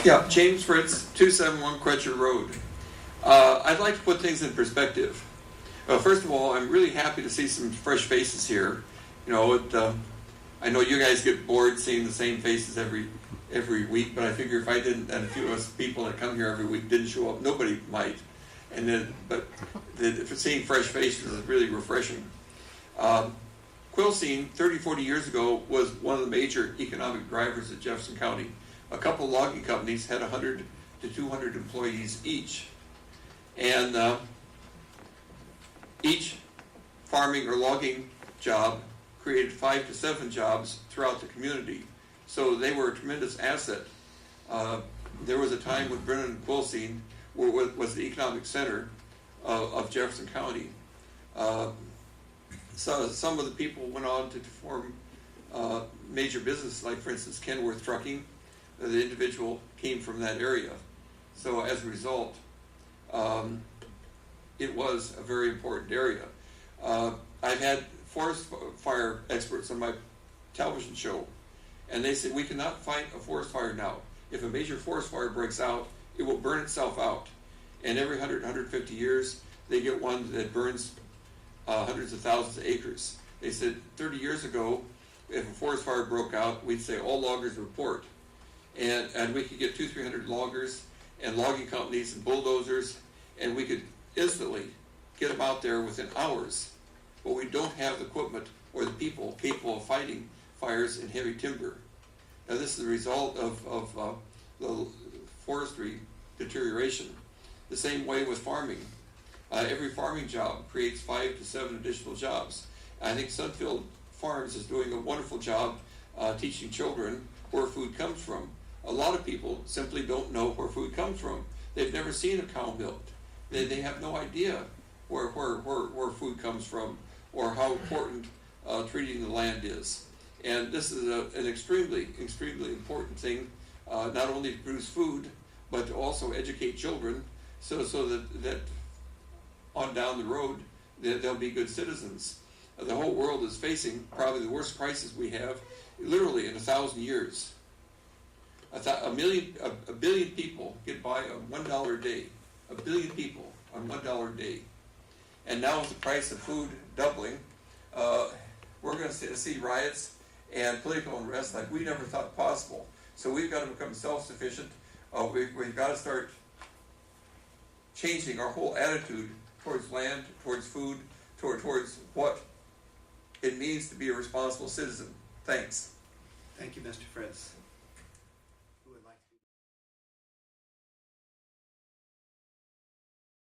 Yeah, James Fritz, 271 Crutcher Road. I'd like to put things in perspective. First of all, I'm really happy to see some fresh faces here. You know, I know you guys get bored seeing the same faces every week, but I figure if I didn't, and a few of us people that come here every week didn't show up, nobody might. Seeing fresh faces is really refreshing. Quilcene, 30, 40 years ago, was one of the major economic drivers of Jefferson County. A couple of logging companies had 100 to 200 employees each. And each farming or logging job created 5 to 7 jobs throughout the community. So they were a tremendous asset. There was a time when Brennan and Quilcene was the economic center of Jefferson County. So some of the people went on to form major businesses, like for instance Kenworth Trucking. The individual came from that area. So as a result, it was a very important area. I've had forest fire experts on my television show, and they said we cannot fight a forest fire now. If a major forest fire breaks out, it will burn itself out. And every 100, 150 years, they get one that burns hundreds of thousands of acres. They said 30 years ago, if a forest fire broke out, we'd say all loggers report. And we could get 200-300 loggers and logging companies and bulldozers, and we could instantly get them out there within hours. But we don't have the equipment or the people capable of fighting fires in heavy timber. Now this is the result of the forestry deterioration. The same way with farming. Every farming job creates 5 to 7 additional jobs. I think Sunfield Farms is doing a wonderful job teaching children where food comes from. A lot of people simply don't know where food comes from. They've never seen a cow milked. They have no idea where food comes from or how important treating the land is. And this is an extremely, extremely important thing, not only to produce food, but to also educate children so that on down the road they'll be good citizens. The whole world is facing probably the worst crisis we have literally in 1,000 years. A billion people get by on $1 a day. A billion people on $1 a day. And now with the price of food doubling, we're going to see riots and political unrest like we never thought possible. So we've got to become self-sufficient. We've got to start changing our whole attitude towards land, towards food, towards what it means to be a responsible citizen. Thanks. Thank you, Mr. Fritz.